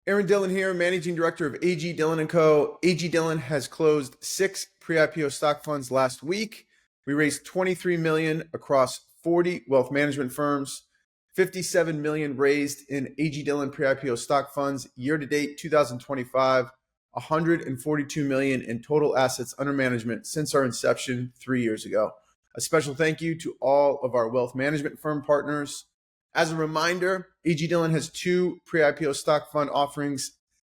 Aaron Dillon here, Managing Director of AG Dillon & Co. AG Dillon has closed 6 pre-IPO stock funds last week. We raised $23 million across 40 wealth management firms, $57 million raised in AG Dillon pre-IPO stock funds year-to-date 2025, $142 million in total assets under management since our inception 3 years ago. A special thank you to all of our wealth management firm partners. As a reminder, AG Dillon has 2 pre-IPO stock fund offerings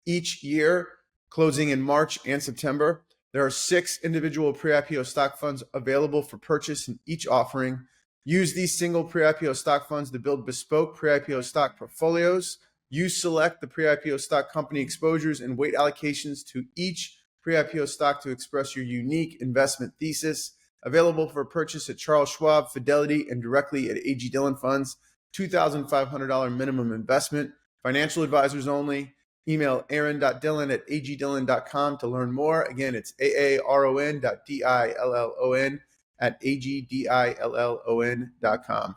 each year, closing in March and September. There are 6 individual pre-IPO stock funds available for purchase in each offering. Use these single pre-IPO stock funds to build bespoke pre-IPO stock portfolios. You select the pre-IPO stock company exposures and weight allocations to each pre-IPO stock to express your unique investment thesis. Available for purchase at Charles Schwab, Fidelity, and directly at AG Dillon Funds. $2,500 minimum investment. Financial advisors only. Email aaron.dillon@agdillon.com to learn more. Again, it's aaron.dillon@agdillon.com.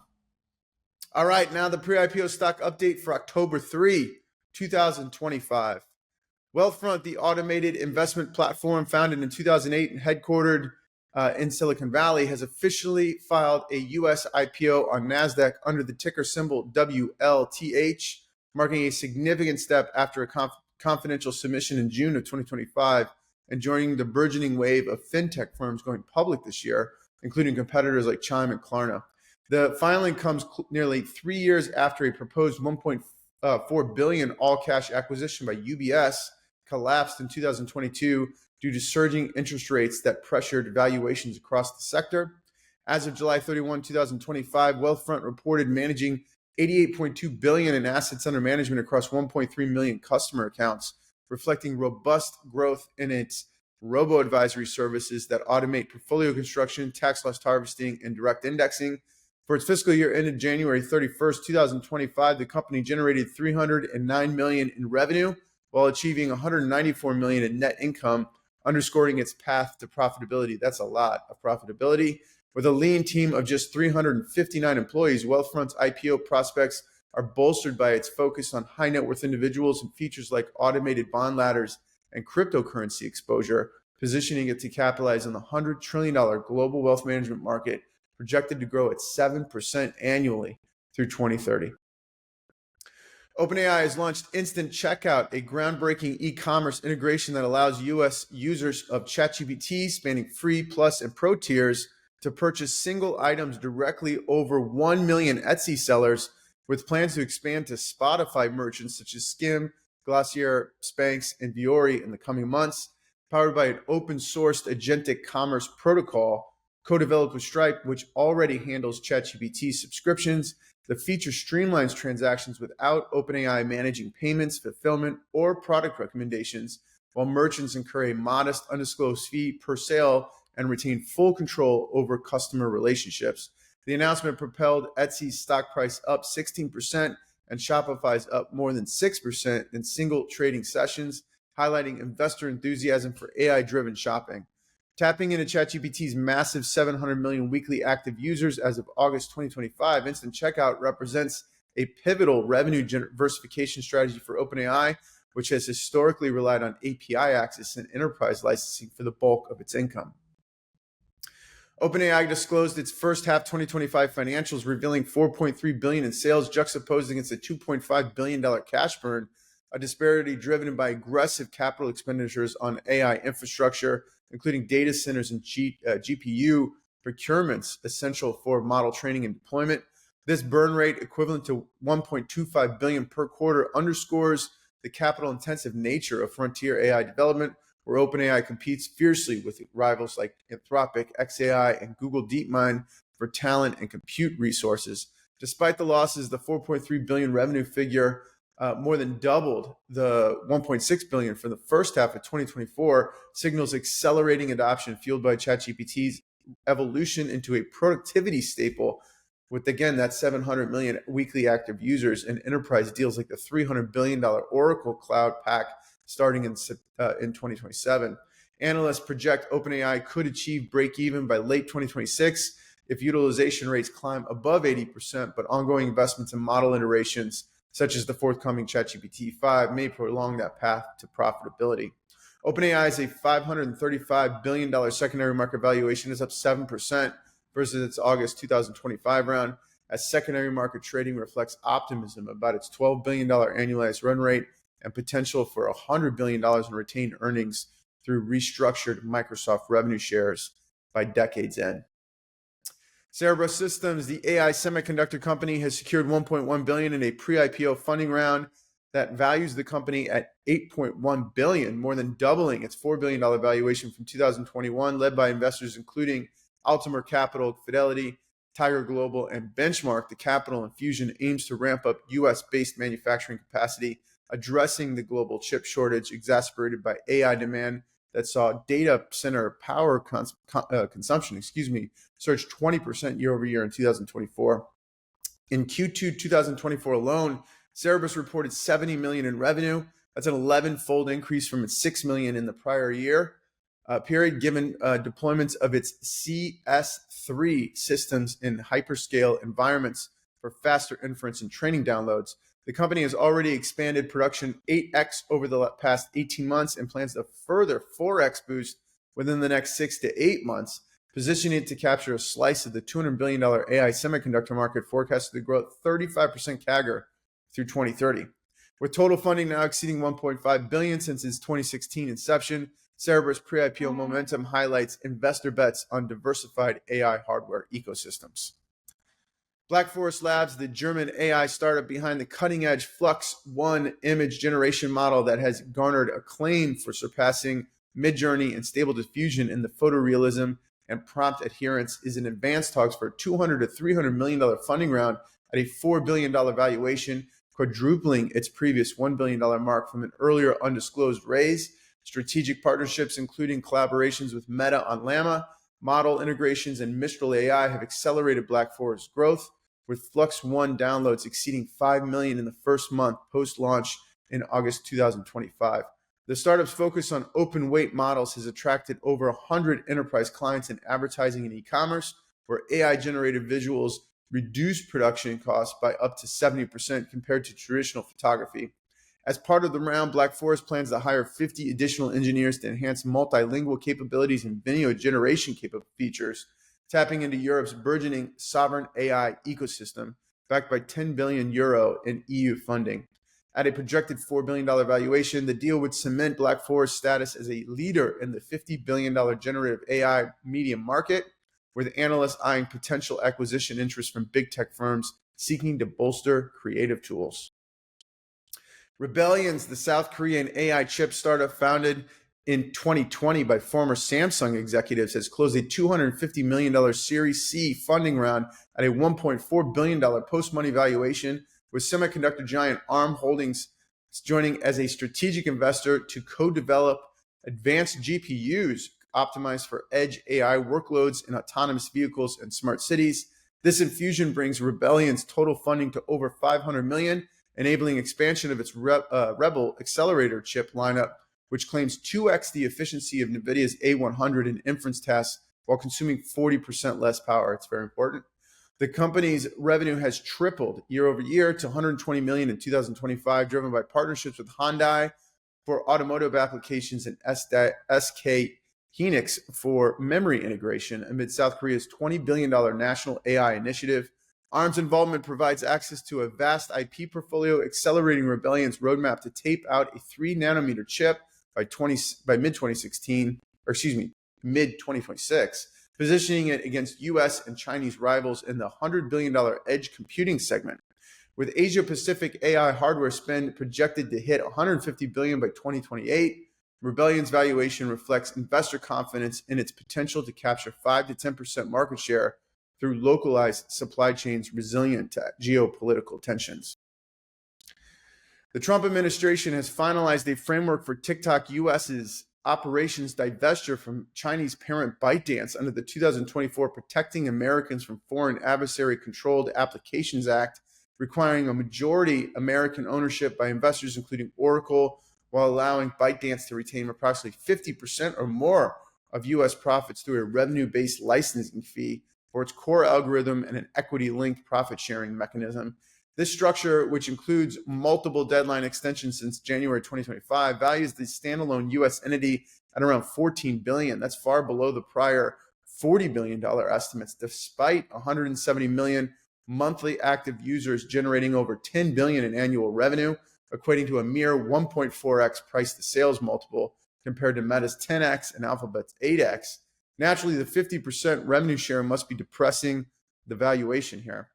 All right, now the pre-IPO stock update for October 3, 2025. Wealthfront, the automated investment platform founded in 2008 and headquartered in Silicon Valley, has officially filed a U.S. IPO on NASDAQ under the ticker symbol WLTH, marking a significant step after a confidential submission in June of 2025 and joining the burgeoning wave of fintech firms going public this year, including competitors like Chime and Klarna. The filing comes nearly 3 years after a proposed $1.4 billion all-cash acquisition by UBS collapsed in 2022 due to surging interest rates that pressured valuations across the sector. As of July 31, 2025, Wealthfront reported managing $88.2 billion in assets under management across 1.3 million customer accounts, reflecting robust growth in its Robo-Advisory services that automate portfolio construction, tax loss harvesting, and direct indexing. For its fiscal year ended January 31st, 2025, the company generated $309 million in revenue while achieving $194 million in net income, underscoring its path to profitability. That's a lot of profitability. With a lean team of just 359 employees, Wealthfront's IPO prospects are bolstered by its focus on high net worth individuals and features like automated bond ladders and cryptocurrency exposure, positioning it to capitalize on the $100 trillion global wealth management market, projected to grow at 7% annually through 2030. OpenAI has launched Instant Checkout, a groundbreaking e-commerce integration that allows U.S. users of ChatGPT, spanning free, plus, and pro tiers, to purchase single items directly over 1 million Etsy sellers, with plans to expand to Spotify merchants such as Skim, Glossier, Spanx, and Viore in the coming months. Powered by an open-sourced agentic commerce protocol co-developed with Stripe, which already handles ChatGPT subscriptions, the feature streamlines transactions without OpenAI managing payments, fulfillment, or product recommendations, while merchants incur a modest undisclosed fee per sale and retain full control over customer relationships. The announcement propelled Etsy's stock price up 16% and Shopify's up more than 6% in single trading sessions, highlighting investor enthusiasm for AI-driven shopping. Tapping into ChatGPT's massive 700 million weekly active users as of August 2025, Instant Checkout represents a pivotal revenue diversification strategy for OpenAI, which has historically relied on API access and enterprise licensing for the bulk of its income. OpenAI disclosed its first half 2025 financials, revealing $4.3 billion in sales, juxtaposed against a $2.5 billion cash burn, a disparity driven by aggressive capital expenditures on AI infrastructure, including data centers and GPU procurements essential for model training and deployment. This burn rate, equivalent to $1.25 billion per quarter, underscores the capital-intensive nature of frontier AI development, where OpenAI competes fiercely with rivals like Anthropic, xAI, and Google DeepMind for talent and compute resources. Despite the losses, the $4.3 billion revenue figure more than doubled the $1.6 billion for the first half of 2024, signals accelerating adoption fueled by ChatGPT's evolution into a productivity staple, with, again, that 700 million weekly active users and enterprise deals like the $300 billion Oracle Cloud Pack starting in 2027. Analysts project OpenAI could achieve break-even by late 2026 if utilization rates climb above 80%, but ongoing investments in model iterations, such as the forthcoming ChatGPT 5, may prolong that path to profitability. OpenAI is a $535 billion secondary market valuation, is up 7% versus its August 2025 round, as secondary market trading reflects optimism about its $12 billion annualized run rate and potential for $100 billion in retained earnings through restructured Microsoft revenue shares by decade's end. Cerebras Systems, the AI semiconductor company, has secured $1.1 billion in a pre-IPO funding round that values the company at $8.1 billion, more than doubling its $4 billion valuation from 2021, led by investors including Altimer Capital, Fidelity, Tiger Global, and Benchmark. The capital infusion aims to ramp up U.S.-based manufacturing capacity, addressing the global chip shortage exacerbated by AI demand that saw data center power consumption, surge 20% year over year in 2024. In Q2 2024 alone, Cerebras reported $70 million in revenue. That's an 11-fold increase from its $6 million in the prior year period, given deployments of its CS3 systems in hyperscale environments for faster inference and training downloads. The company has already expanded production 8x over the past 18 months and plans a further 4x boost within the next 6 to 8 months, positioning it to capture a slice of the $200 billion AI semiconductor market, forecasted to grow at 35% CAGR through 2030. With total funding now exceeding $1.5 billion since its 2016 inception, Cerebras' pre-IPO momentum highlights investor bets on diversified AI hardware ecosystems. Black Forest Labs, the German AI startup behind the cutting-edge Flux One image generation model that has garnered acclaim for surpassing Midjourney and Stable Diffusion in the photorealism and prompt adherence, is in advanced talks for a $200 to $300 million funding round at a $4 billion valuation, quadrupling its previous $1 billion mark from an earlier undisclosed raise. Strategic partnerships, including collaborations with Meta on Llama, model integrations, and Mistral AI, have accelerated Black Forest's growth, with Flux One downloads exceeding 5 million in the first month post-launch in August 2025. The startup's focus on open weight models has attracted over 100 enterprise clients in advertising and e-commerce, where AI-generated visuals reduce production costs by up to 70% compared to traditional photography. As part of the round, Black Forest plans to hire 50 additional engineers to enhance multilingual capabilities and video generation features, tapping into Europe's burgeoning sovereign AI ecosystem, backed by €10 billion in EU funding. At a projected $4 billion valuation, the deal would cement Black Forest's status as a leader in the $50 billion generative AI medium market, with analysts eyeing potential acquisition interest from big tech firms seeking to bolster creative tools. Rebellions, the South Korean AI chip startup founded in 2020 by former Samsung executives, has closed a $250 million Series C funding round at a $1.4 billion post-money valuation, with semiconductor giant ARM Holdings joining as a strategic investor to co-develop advanced GPUs optimized for edge AI workloads in autonomous vehicles and smart cities. This infusion brings Rebellion's total funding to over $500 million, enabling expansion of its Rebel accelerator chip lineup, which claims 2x the efficiency of NVIDIA's A100 in inference tasks while consuming 40% less power. It's very important. The company's revenue has tripled year over year to $120 million in 2025, driven by partnerships with Hyundai for automotive applications and SK Hynix for memory integration amid South Korea's $20 billion national AI initiative. ARM's involvement provides access to a vast IP portfolio, accelerating Rebellion's roadmap to tape out a 3-nanometer chip by mid-2026, positioning it against U.S. and Chinese rivals in the $100 billion edge computing segment. With Asia-Pacific AI hardware spend projected to hit $150 billion by 2028, Rebellion's valuation reflects investor confidence in its potential to capture 5 to 10% market share through localized supply chains resilient to geopolitical tensions. The Trump administration has finalized a framework for TikTok US's operations divestiture from Chinese parent ByteDance under the 2024 Protecting Americans from Foreign Adversary-Controlled Applications Act, requiring a majority American ownership by investors including Oracle, while allowing ByteDance to retain approximately 50% or more of U.S. profits through a revenue-based licensing fee for its core algorithm and an equity-linked profit-sharing mechanism. This structure, which includes multiple deadline extensions since January 2025, values the standalone U.S. entity at around $14 billion. That's far below the prior $40 billion estimates, despite 170 million monthly active users generating over $10 billion in annual revenue, equating to a mere 1.4x price to sales multiple compared to Meta's 10x and Alphabet's 8x. Naturally, the 50% revenue share must be depressing the valuation here.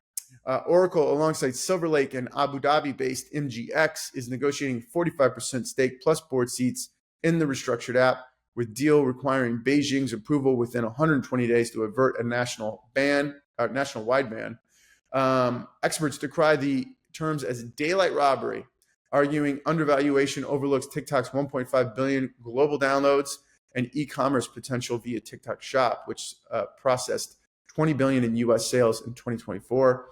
Oracle, alongside Silver Lake and Abu Dhabi-based MGX, is negotiating 45% stake plus board seats in the restructured app, with deal requiring Beijing's approval within 120 days to avert a national-wide ban. Experts decry the terms as daylight robbery, arguing undervaluation overlooks TikTok's 1.5 billion global downloads and e-commerce potential via TikTok Shop, which processed 20 billion in U.S. sales in 2024.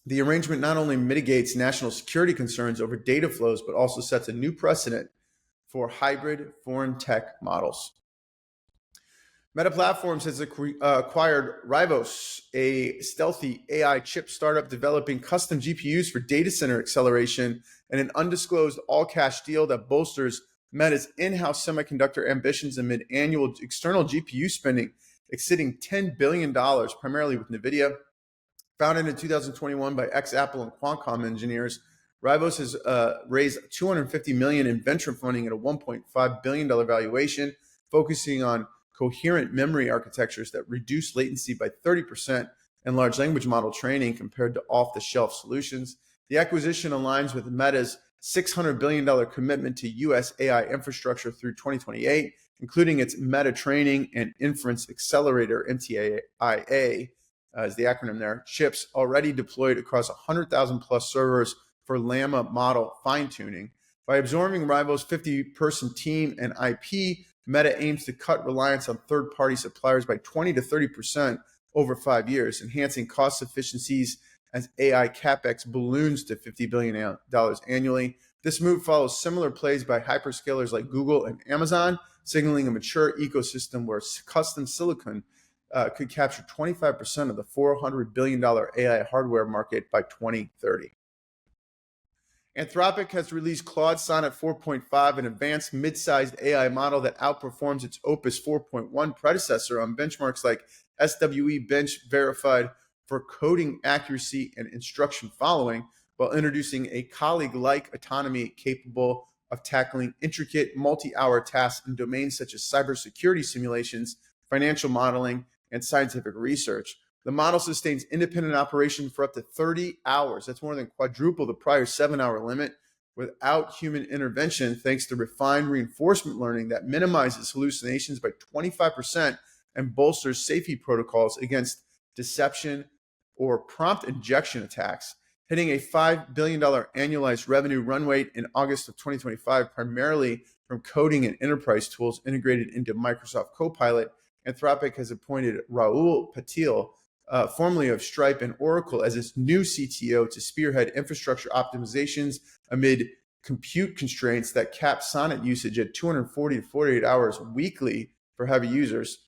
The arrangement not only mitigates national security concerns over data flows, but also sets a new precedent for hybrid foreign tech models. Meta Platforms has acquired Rivos, a stealthy AI chip startup developing custom GPUs for data center acceleration, and an undisclosed all-cash deal that bolsters Meta's in-house semiconductor ambitions amid annual external GPU spending exceeding $10 billion, primarily with NVIDIA. Founded in 2021 by ex-Apple and Qualcomm engineers, Rivos has raised $250 million in venture funding at a $1.5 billion valuation, focusing on coherent memory architectures that reduce latency by 30% and large language model training compared to off-the-shelf solutions. The acquisition aligns with Meta's $600 billion commitment to U.S. AI infrastructure through 2028, including its Meta Training and Inference Accelerator, MTIA, is the acronym there, chips already deployed across 100,000 plus servers for Llama model fine-tuning. By absorbing Rivos' 50-person team and IP, Meta aims to cut reliance on third-party suppliers by 20 to 30% over 5 years, enhancing cost efficiencies as AI capex balloons to $50 billion annually. This move follows similar plays by hyperscalers like Google and Amazon, signaling a mature ecosystem where custom silicon could capture 25% of the $400 billion AI hardware market by 2030. Anthropic has released Claude Sonnet 4.5, an advanced mid-sized AI model that outperforms its Opus 4.1 predecessor on benchmarks like SWE Bench Verified for coding accuracy and instruction following, while introducing a colleague-like autonomy capable of tackling intricate multi-hour tasks in domains such as cybersecurity simulations, financial modeling, and scientific research. The model sustains independent operation for up to 30 hours. That's more than quadruple the prior 7-hour limit without human intervention, thanks to refined reinforcement learning that minimizes hallucinations by 25% and bolsters safety protocols against deception or prompt injection attacks, hitting a $5 billion annualized revenue run rate in August of 2025, primarily from coding and enterprise tools integrated into Microsoft Copilot. Anthropic has appointed Rahul Patil, formerly of Stripe and Oracle, as its new CTO to spearhead infrastructure optimizations amid compute constraints that cap Sonnet usage at 240 to 48 hours weekly for heavy users.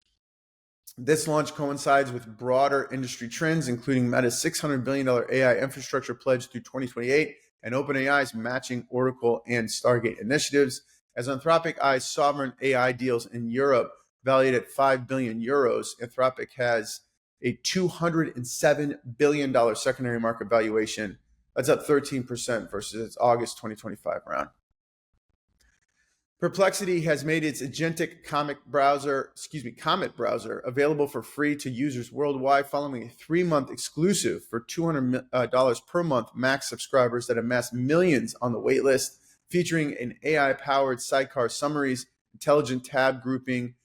This launch coincides with broader industry trends, including Meta's $600 billion AI infrastructure pledge through 2028 and OpenAI's matching Oracle and Stargate initiatives. As Anthropic eyes sovereign AI deals in Europe, valued at 5 billion euros, Anthropic has a $207 billion secondary market valuation. That's up 13% versus its August 2025 round. Perplexity has made its agentic Comet browser available for free to users worldwide following a 3-month exclusive for $200 per month max subscribers that amass millions on the waitlist, featuring an AI-powered sidecar summaries, intelligent tab grouping,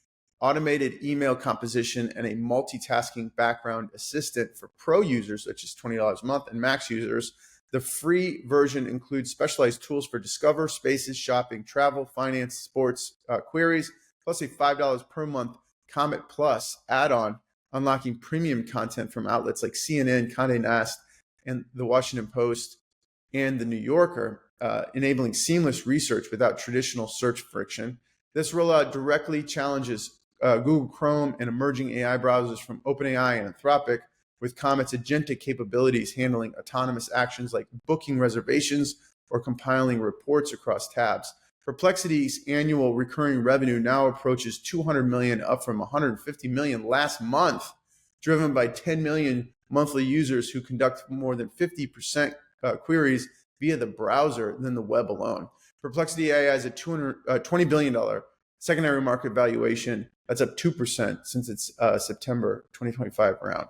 automated email composition, and a multitasking background assistant for pro users, which is $20 a month, and max users. The free version includes specialized tools for Discover, Spaces, shopping, travel, finance, sports queries, plus a $5 per month Comet Plus add-on, unlocking premium content from outlets like CNN, Condé Nast, and The Washington Post, and The New Yorker, enabling seamless research without traditional search friction. This rollout directly challenges Google Chrome and emerging AI browsers from OpenAI and Anthropic, with Comet's agentic capabilities handling autonomous actions like booking reservations or compiling reports across tabs. Perplexity's annual recurring revenue now approaches 200 million, up from 150 million last month, driven by 10 million monthly users who conduct more than 50% queries via the browser than the web alone. Perplexity AI has a $20 billion secondary market valuation. That's up 2% since its September 2025 round.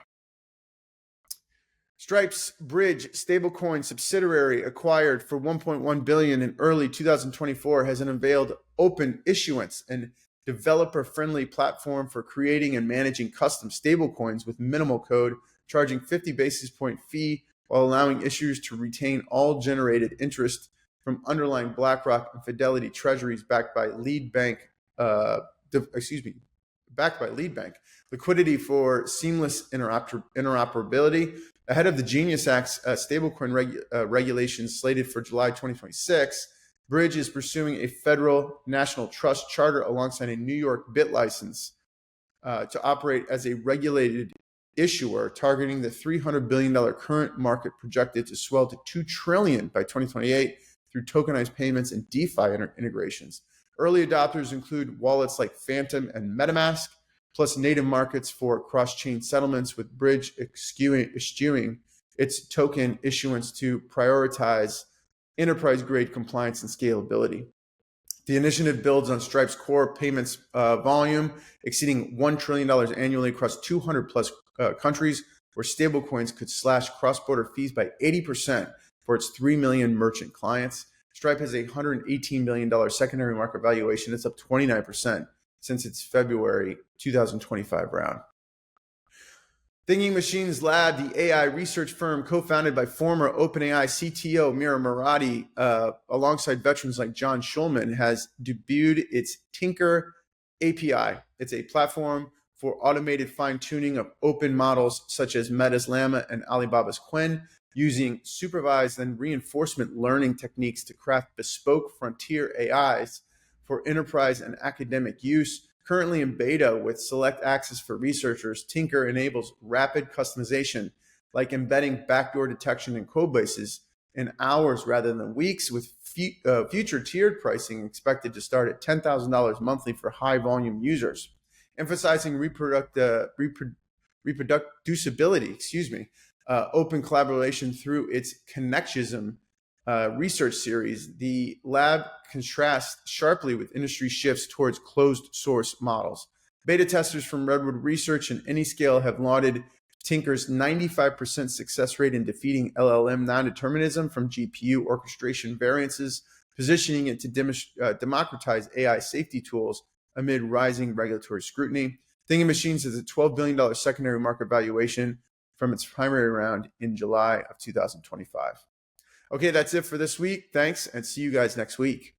Stripe's Bridge stablecoin subsidiary, acquired for $1.1 billion in early 2024, has unveiled Open Issuance, an developer-friendly platform for creating and managing custom stablecoins with minimal code, charging 50 basis point fee while allowing issuers to retain all generated interest from underlying BlackRock and Fidelity treasuries backed by lead bank. Liquidity for seamless interoperability. Ahead of the Genius Act's stablecoin regulations slated for July 2026, Bridge is pursuing a federal national trust charter alongside a New York BIT license to operate as a regulated issuer, targeting the $300 billion current market projected to swell to $2 trillion by 2028 through tokenized payments and DeFi integrations. Early adopters include wallets like Phantom and MetaMask, plus native markets for cross-chain settlements, with Bridge eschewing its token issuance to prioritize enterprise-grade compliance and scalability. The initiative builds on Stripe's core payments volume, exceeding $1 trillion annually across 200 plus countries, where stablecoins could slash cross-border fees by 80% for its 3 million merchant clients. Stripe has a $118 million secondary market valuation. It's up 29% since its February 2025 round. Thinking Machines Lab, the AI research firm co-founded by former OpenAI CTO Mira Murati, alongside veterans like John Schulman, has debuted its Tinker API. It's a platform for automated fine-tuning of open models such as Meta's Llama and Alibaba's Qwen, using supervised and reinforcement learning techniques to craft bespoke frontier AIs for enterprise and academic use. Currently in beta with select access for researchers, Tinker enables rapid customization, like embedding backdoor detection in code bases in hours rather than weeks, with future tiered pricing expected to start at $10,000 monthly for high volume users. Emphasizing reproducibility, open collaboration through its Connectism research series, the lab contrasts sharply with industry shifts towards closed source models. Beta testers from Redwood Research and Anyscale have lauded Tinker's 95% success rate in defeating LLM nondeterminism from GPU orchestration variances, positioning it to democratize AI safety tools amid rising regulatory scrutiny. Thinking Machines has a $12 billion secondary market valuation from its primary round in July of 2025. Okay, that's it for this week. Thanks, and see you guys next week.